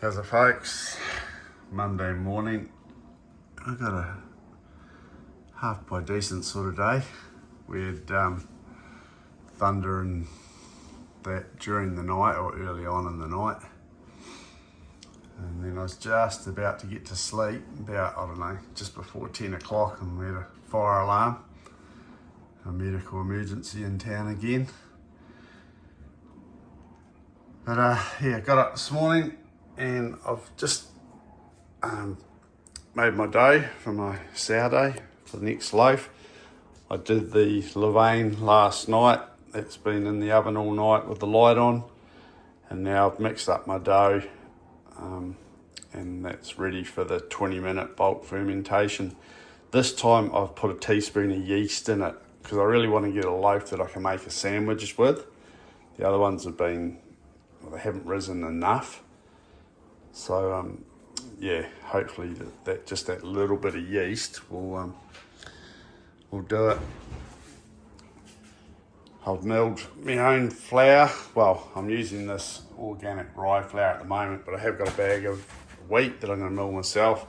How's it, folks? Monday morning. I got a half by decent sort of day. We had thunder and that during the night or early on in the night, and then I was just about to get to sleep about, I don't know, just before 10 o'clock, and we had a fire alarm, a medical emergency in town again. But yeah, got up this morning and I've just made my dough for my sourdough for the next loaf. I did the levain last night. It's been in the oven all night with the light on, and now I've mixed up my dough and that's ready for the 20-minute bulk fermentation. This time I've put a teaspoon of yeast in it because I really want to get a loaf that I can make a sandwich with. The other ones have been, well, they haven't risen enough. So yeah, hopefully that just that little bit of yeast will do it. I've milled my own flour. Well, I'm using this organic rye flour at the moment, but I have got a bag of wheat that I'm going to mill myself.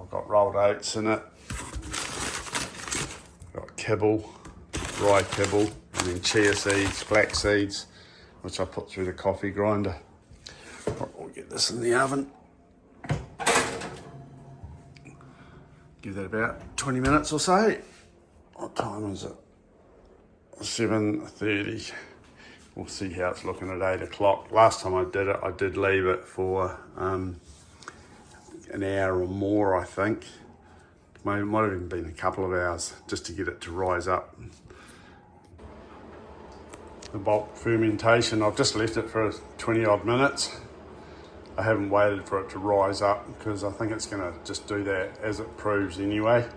I've got rolled oats in it. I've got kibble, rye kibble, and then chia seeds, flax seeds, which I put through the coffee grinder. We'll get this in the oven. Give that about 20 minutes or so. What time is it? 7:30. We'll see how it's looking at 8 o'clock. Last time I did it, I did leave it for an hour or more, I think. Might have even been a couple of hours just to get it to rise up. The bulk fermentation, I've just left it for 20 odd minutes. I haven't waited for it to rise up because I think it's going to just do that as it proves anyway.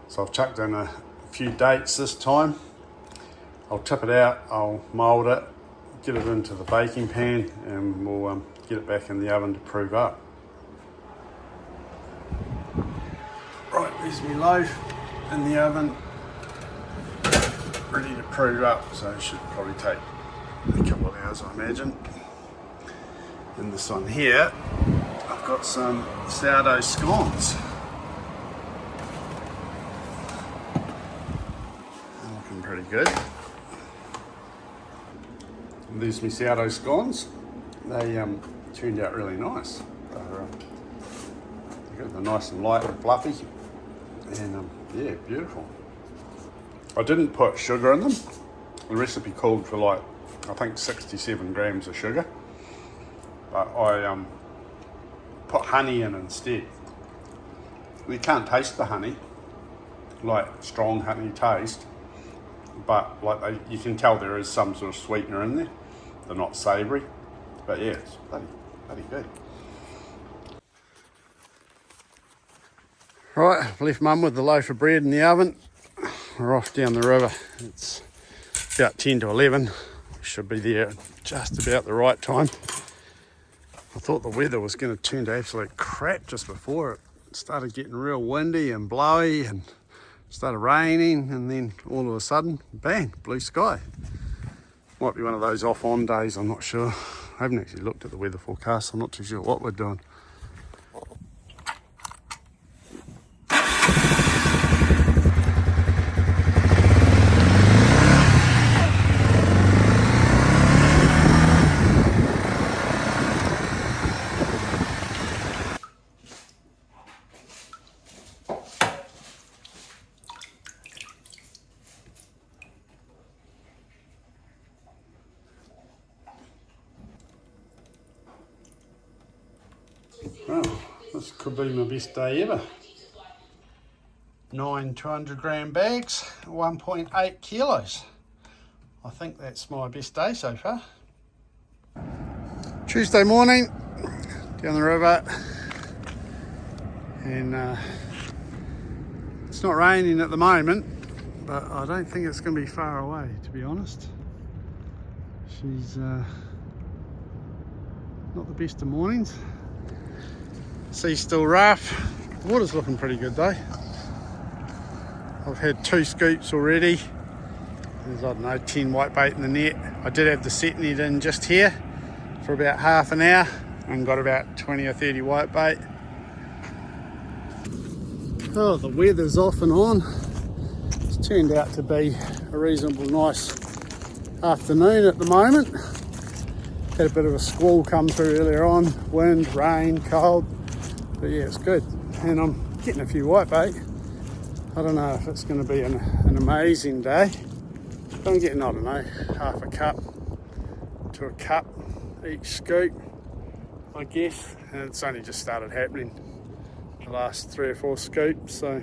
So I've chucked in a few dates this time. I'll tip it out, I'll mould it, get it into the baking pan, and we'll get it back in the oven to prove up. Right, there's my loaf in the oven, ready to prove up, so it should probably take a couple of hours, I imagine. And this one here, I've got some sourdough scones. They're looking pretty good. There's my sourdough scones. They turned out really nice. They're nice and light and fluffy, and yeah, beautiful. I didn't put sugar in them. The recipe called for like, I think 67 grams of sugar, but I put honey in instead. You can't taste the honey, like strong honey taste, but like you can tell there is some sort of sweetener in there. They're not savoury, but yeah, it's bloody good. Right, I've left Mum with the loaf of bread in the oven. We're off down the river. It's about 10 to 11. Should be there just about the right time. I thought the weather was going to turn to absolute crap just before. It started getting real windy and blowy and started raining, and then all of a sudden, bang, blue sky. Might be one of those off-on days, I'm not sure. I haven't actually looked at the weather forecast, I'm not too sure what we're doing. Well, this could be my best day ever. 9 200-gram bags, 1.8 kilos. I think that's my best day so far. Tuesday morning, down the river, and it's not raining at the moment, but I don't think it's going to be far away, to be honest. She's not the best of mornings. Sea's still rough. The water's looking pretty good though. I've had 2 scoops already. There's, I don't know, 10 whitebait in the net. I did have the set net in just here for about half an hour. and got about 20 or 30 whitebait. Oh, the weather's off and on. It's turned out to be a reasonable nice afternoon at the moment. Had a bit of a squall come through earlier on, wind, rain, cold, but yeah, it's good. And I'm getting a few whitebait. I don't know if it's going to be an amazing day. I'm getting, I don't know, half a cup to a cup each scoop, I guess. And it's only just started happening the last 3 or 4 scoops, so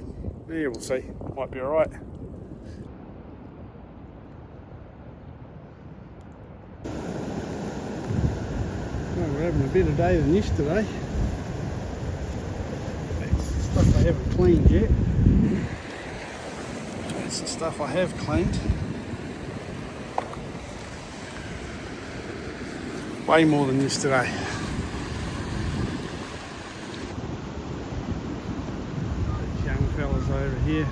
yeah, we'll see. Might be alright. Well, we're having a better day than yesterday. That's the stuff I haven't cleaned yet. That's the stuff I have cleaned. Way more than yesterday. These young fellas over here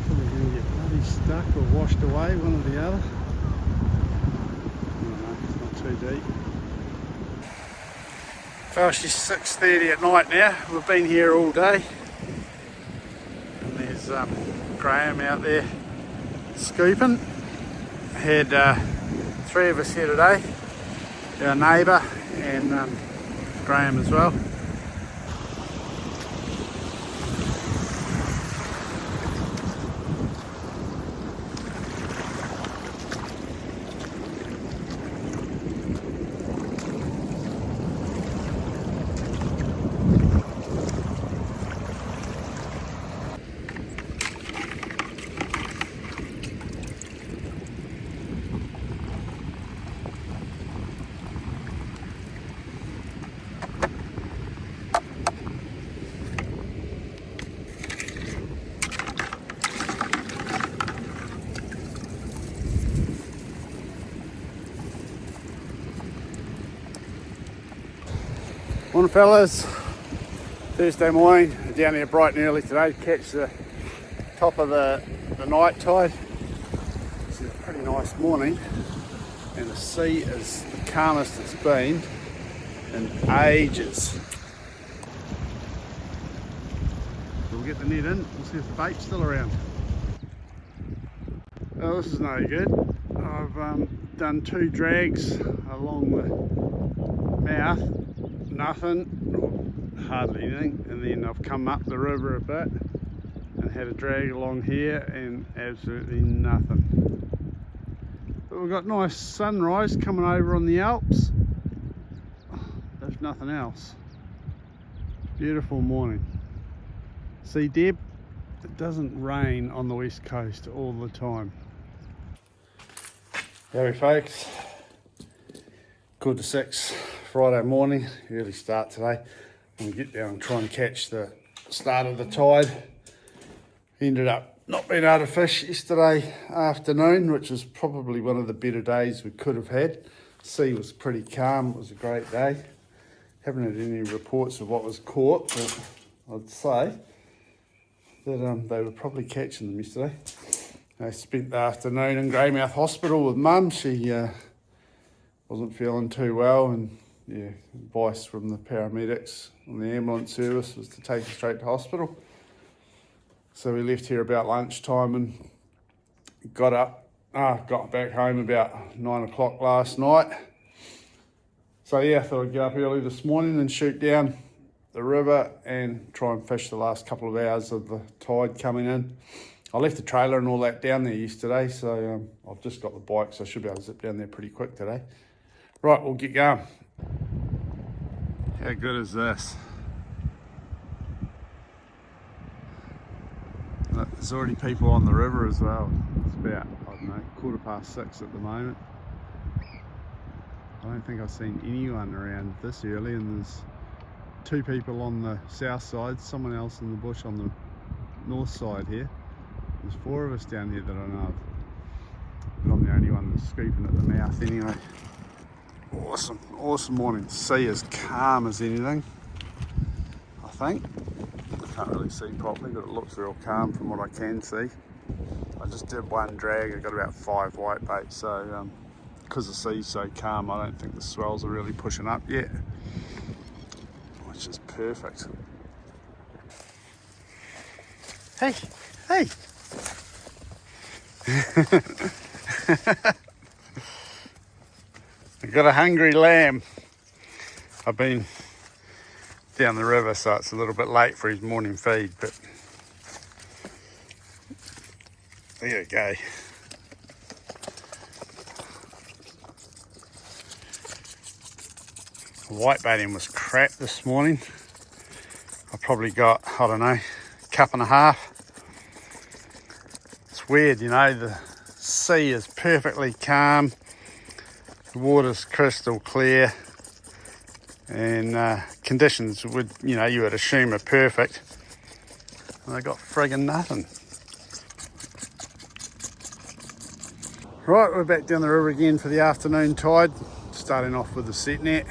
probably going to get bloody stuck or washed away, one or the other. I don't know, it's not too deep. Well, it's 6:30 at night now. We've been here all day. And there's Graham out there scooping. Had 3 of us here today. Our neighbour and Graham as well. Morning fellas, Thursday morning, down here bright and early today to catch the top of the night tide. It's a pretty nice morning and the sea is the calmest it's been in ages. We'll get the net in, we'll see if the bait's still around. Oh, this is no good. I've done 2 drags along the mouth. Nothing, hardly anything, and then I've come up the river a bit and had a drag along here and absolutely nothing. But we've got nice sunrise coming over on the Alps, if nothing else. Beautiful morning. See Deb, it doesn't rain on the west coast all the time. Howdy folks, 5:45 Friday morning, early start today. I'm gonna get down and try and catch the start of the tide. Ended up not being able to fish yesterday afternoon, which was probably one of the better days we could have had. Sea was pretty calm, it was a great day. Haven't had any reports of what was caught, but I'd say that they were probably catching them yesterday. I spent the afternoon in Greymouth Hospital with Mum. She wasn't feeling too well, and yeah, advice from the paramedics on the ambulance service was to take her straight to hospital. So we left here about lunchtime and got back home about 9 o'clock last night. So yeah, I thought I'd get up early this morning and shoot down the river and try and fish the last couple of hours of the tide coming in. I left the trailer and all that down there yesterday, so I've just got the bike, so I should be able to zip down there pretty quick today. Right, we'll get going. How good is this? Look, there's already people on the river as well. It's about, I don't know, 6:15 at the moment. I don't think I've seen anyone around this early, and there's 2 people on the south side, someone else in the bush on the north side here. There's 4 of us down here that I know of. But I'm the only one that's scooping at the mouth anyway. Awesome morning. The sea is calm as anything, I think. I can't really see properly, but it looks real calm from what I can see. I just did 1 drag, I got about 5 whitebait, so because the sea's so calm, I don't think the swells are really pushing up yet, which is perfect. Hey, hey. I've got a hungry lamb. I've been down the river, so it's a little bit late for his morning feed, but there you go. Whitebaiting was crap this morning. I probably got, I don't know, cup and a half. It's weird, you know, the sea is perfectly calm, the water's crystal clear, and conditions would, you know, you would assume are perfect, and I got friggin' nothing. Right, we're back down the river again for the afternoon tide, starting off with the set net.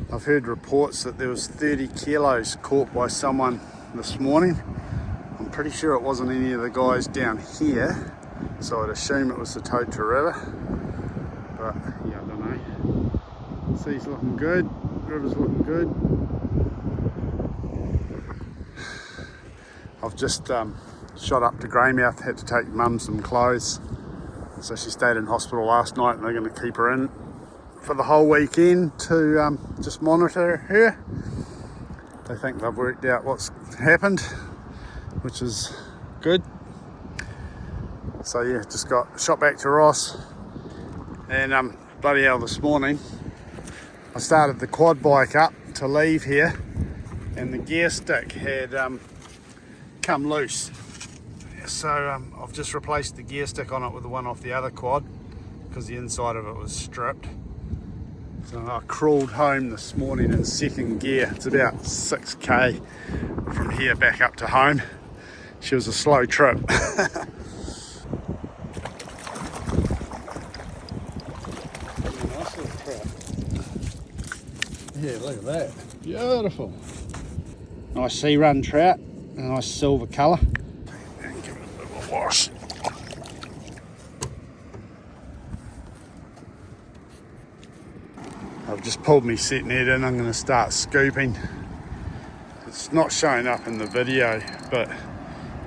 I've heard reports that there was 30 kilos caught by someone this morning. I'm pretty sure it wasn't any of the guys down here, so I'd assume it was the Totra River. But yeah, I don't know. Sea's looking good, river's looking good. I've just shot up to Greymouth, had to take mum some clothes. So she stayed in hospital last night and they're going to keep her in for the whole weekend to just monitor her. They think they've worked out what's happened, which is good. So yeah, just got shot back to Ross, and bloody hell, this morning I started the quad bike up to leave here, and the gear stick had come loose. So I've just replaced the gear stick on it with the one off the other quad because the inside of it was stripped. So I crawled home this morning in second gear. It's about 6k from here back up to home. She was a slow trip. Nice little trout. Yeah, look at that. Beautiful. Nice sea run trout, a nice silver colour. And give it a bit of a wash. I've just pulled my set net in. I'm going to start scooping. It's not showing up in the video, but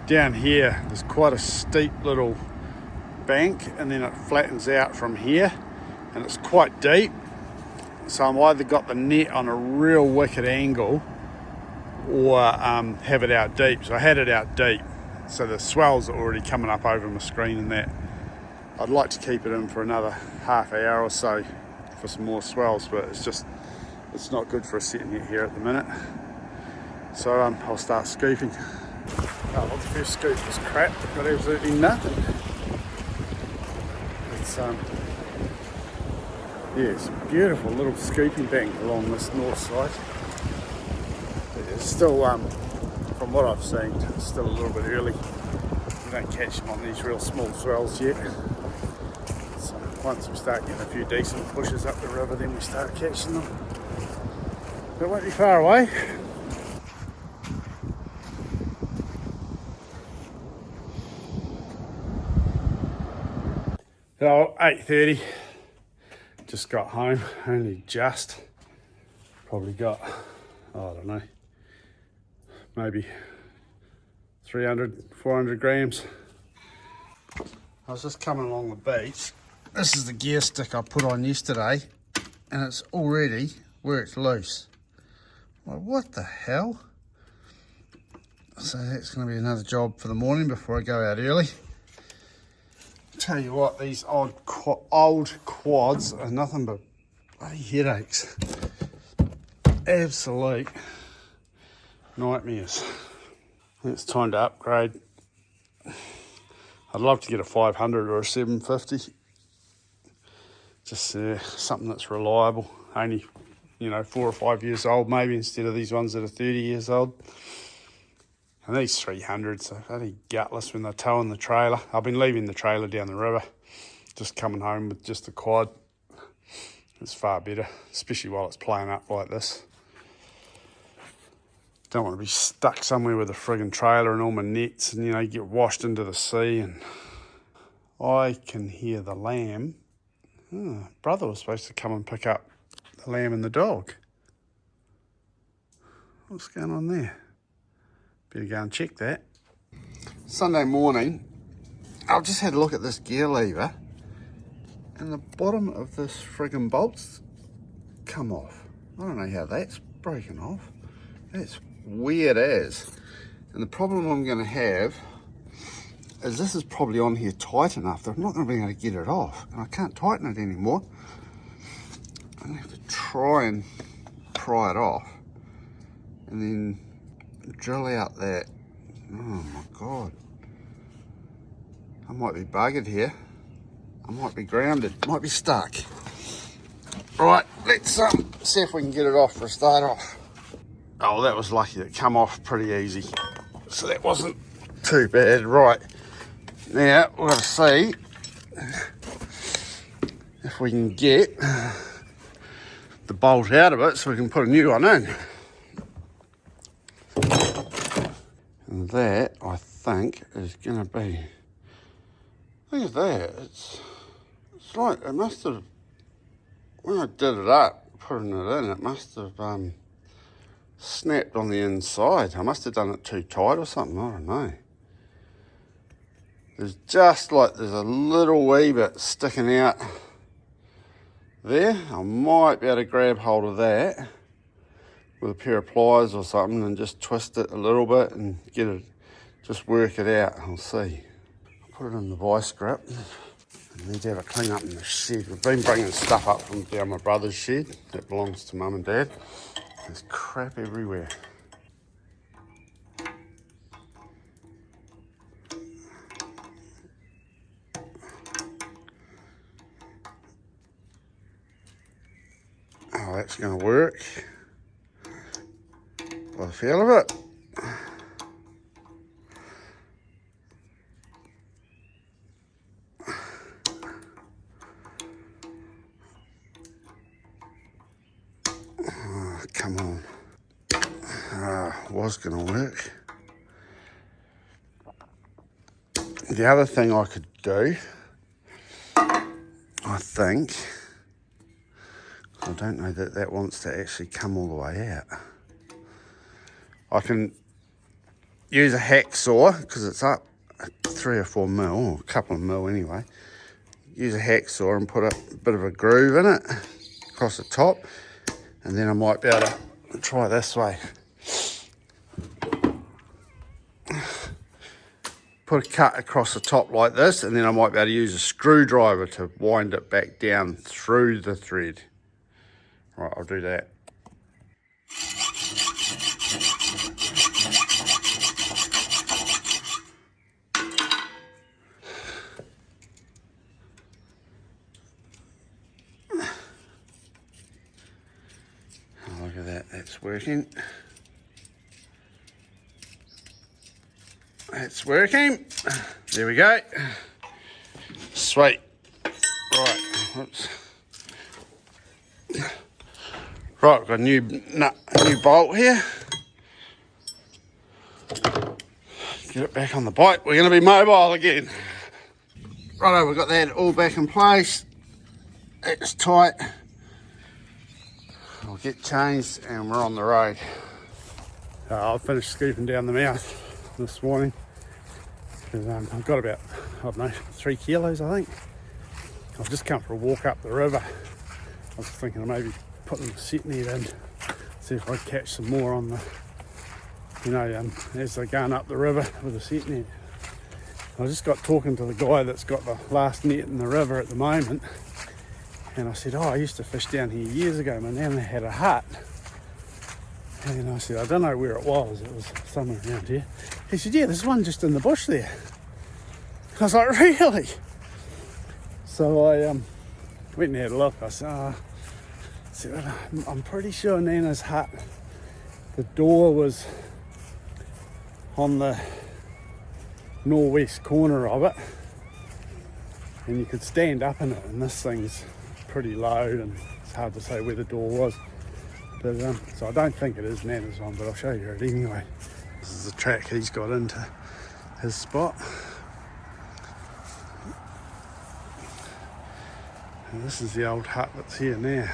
down here there's quite a steep little bank, and then it flattens out from here, and it's quite deep. So I've either got the net on a real wicked angle or have it out deep. So I had it out deep, so the swells are already coming up over my screen and that. I'd like to keep it in for another half hour or so for some more swells, but it's not good for a set net here at the minute. So I'll start scooping. Oh, well, the first scoop was crap. Got absolutely nothing. It's yeah, it's a beautiful little scooping bank along this north side. It's still, from what I've seen, it's still a little bit early. We don't catch them on these real small swells yet. So once we start getting a few decent pushes up the river, then we start catching them. But it won't be far away. So 8:30, just got home, only just, probably got, I don't know, maybe 300, 400 grams. I was just coming along the beach. This is the gear stick I put on yesterday, and it's already worked loose. Well, what the hell? So that's going to be another job for the morning before I go out early. Tell you what, these old quads are nothing but bloody headaches. Absolute nightmares. I think it's time to upgrade. I'd love to get a 500 or a 750. Just something that's reliable. Only, 4 or 5 years old maybe, instead of these ones that are 30 years old. And these 300s are bloody gutless when they're towing the trailer. I've been leaving the trailer down the river, just coming home with just the quad. It's far better, especially while it's playing up like this. Don't want to be stuck somewhere with a friggin' trailer and all my nets and, get washed into the sea. And I can hear the lamb Oh, brother was supposed to come and pick up the lamb and the dog. What's going on there? Better go and check that. Sunday morning, I've just had a look at this gear lever and the bottom of this friggin' bolt's come off. I don't know how that's broken off. That's weird as. And the problem I'm going to have is this is probably on here tight enough that I'm not going to be able to get it off. And I can't tighten it anymore. I'm going to have to try and pry it off. And then drill out that. Oh my God. I might be buggered here. I might be grounded, might be stuck. Right, let's see if we can get it off for a start off. Oh, that was lucky. It come off pretty easy. So that wasn't too bad. Right, now we've got to see if we can get the bolt out of it so we can put a new one in. And that, I think, is going to be... Look at that. It's like, it must have... When I did it up, putting it in, it must have snapped on the inside. I must have done it too tight or something, I don't know. There's just like, there's a little wee bit sticking out there. I might be able to grab hold of that with a pair of pliers or something and just twist it a little bit and get it, just work it out. I'll see. I'll put it in the vice grip. I need to have a clean up in the shed. We've been bringing stuff up from down my brother's shed that belongs to Mum and Dad. There's crap everywhere. Oh, that's going to work. By the feel of it. Oh, come on. Was going to work. The other thing I could do, I think, I don't know that that wants to actually come all the way out. I can use a hacksaw because it's up 3 or 4 mil, or a couple of mil anyway. Use a hacksaw and put a bit of a groove in it across the top, and then I might be able to try this way. Put a cut across the top like this, and then I might be able to use a screwdriver to wind it back down through the thread. Right, I'll do that. Oh, look at that, that's working. It's working. There we go. Sweet. Right. Whoops. Right, we've got a new bolt here. Get it back on the bike. We're going to be mobile again. Righto, we've got that all back in place. It's tight. We'll get changed and we're on the road. I've finished scooping down the mouth this morning. I've got about, I don't know, 3 kilos I think. I've just come for a walk up the river. I was thinking of maybe putting the set net in, see if I could catch some more on the, you know, as they're going up the river with the set net. I just got talking to the guy that's got the last net in the river at the moment, and I said, oh, I used to fish down here years ago, my nan had a hut. And I said, I don't know where it was somewhere around here. He said, yeah, there's one just in the bush there. I was like, really? So I went and had a look. I said, I'm pretty sure Nana's hut, the door was on the northwest corner of it, and you could stand up in it, and this thing's pretty low and it's hard to say where the door was. But, so I don't think it is Nana's one, but I'll show you it anyway. This is the track he's got into his spot. This is the old hut that's here now.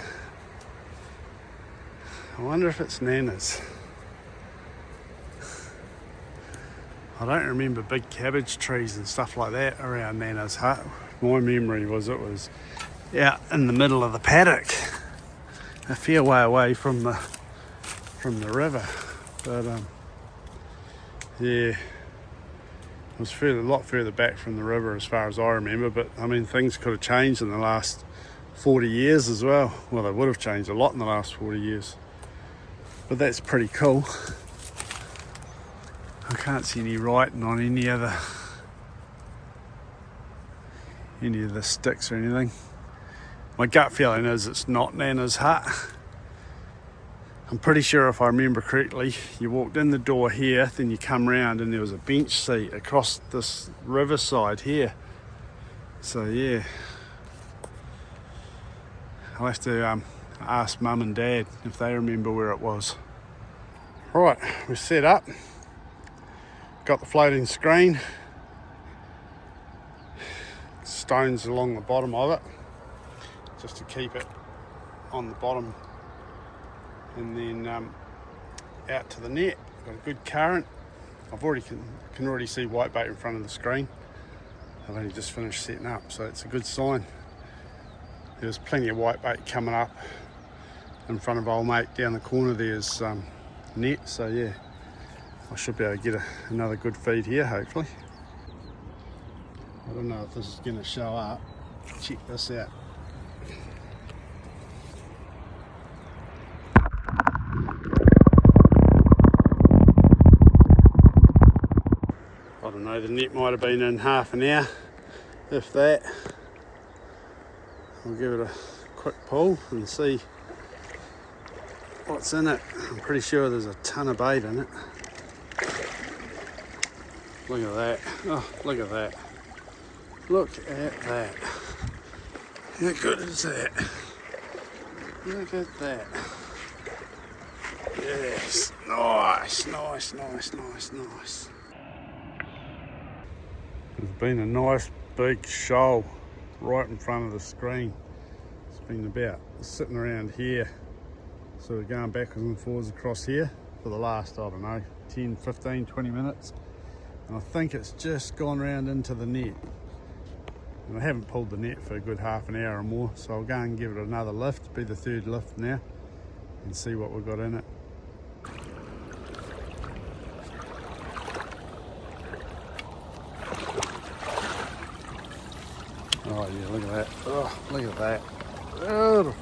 I wonder if it's Nana's. I don't remember big cabbage trees and stuff like that around Nana's hut. My memory was it was out in the middle of the paddock, a fair way away from the river. But yeah, it was a lot further back from the river as far as I remember. But I mean, things could have changed in the last 40 years as well. Well, they would have changed a lot in the last 40 years. But that's pretty cool. I can't see any writing on any of the sticks or anything. My gut feeling is it's not Nana's hut. I'm pretty sure if I remember correctly, you walked in the door here, then you come round and there was a bench seat across this riverside here. So yeah, I'll have to ask Mum and Dad if they remember where it was. Right, we're set up. Got the floating screen. Stones along the bottom of it, just to keep it on the bottom, and then out to the net. Got a good current. I've already can already see whitebait in front of the screen. I've only just finished setting up, so it's a good sign. There's plenty of whitebait coming up in front of old mate down the corner. There's net, so yeah, I should be able to get another good feed here, hopefully. I don't know if this is going to show up. Check this out. I don't know, the net might have been in half an hour, if that. I'll give it a quick pull and see what's in it. I'm pretty sure there's a ton of bait in it. Look at that. Oh, look at that. Look at that. How good is that? Look at that. Yes. Nice, nice, nice, nice, nice. There's been a nice big shoal right in front of the screen. It's been about sitting around here, sort of going backwards and forwards across here for the last, I don't know, 10, 15, 20 minutes. And I think it's just gone round into the net. And I haven't pulled the net for a good half an hour or more, so I'll go and give it another lift, be the third lift now, and see what we've got in it. Oh yeah, look at that. Oh, look at that. Oh,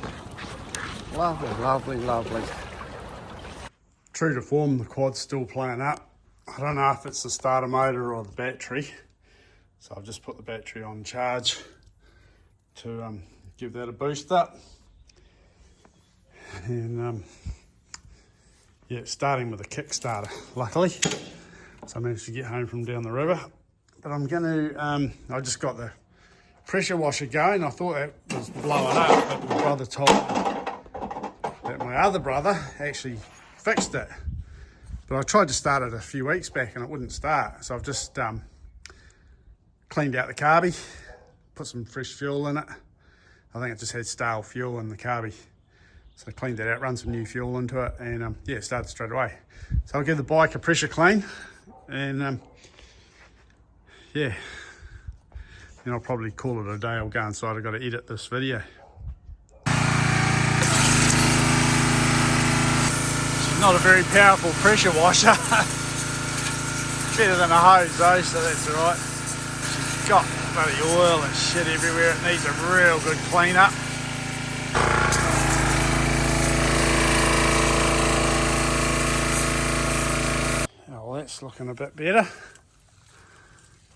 lovely, lovely, lovely. True to form, the quad's still playing up. I don't know if it's the starter motor or the battery. So I've just put the battery on charge to give that a boost up. And yeah, it's starting with a Kickstarter, luckily. So I managed to get home from down the river. But I'm gonna, I just got the pressure washer going. I thought that was blowing up, but my brother told me that my other brother actually fixed it. But I tried to start it a few weeks back and it wouldn't start. So I've just cleaned out the carby, put some fresh fuel in it. I think it just had stale fuel in the carby. So I cleaned that out, run some new fuel into it, and yeah, it started straight away. So I'll give the bike a pressure clean, and yeah, then I'll probably call it a day. I'll go inside, I've got to edit this video. She's not a very powerful pressure washer. Better than a hose though, so that's all right. She's got bloody oil and shit everywhere. It needs a real good clean up. Oh, well, that's looking a bit better.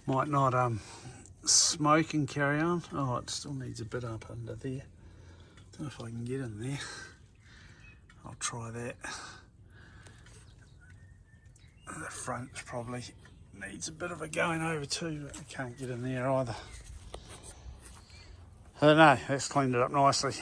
Might not smoke and carry on. Oh, it still needs a bit up under there. Don't know if I can get in there. I'll try that. The front probably needs a bit of a going over too, but I can't get in there either. I don't know, that's cleaned it up nicely.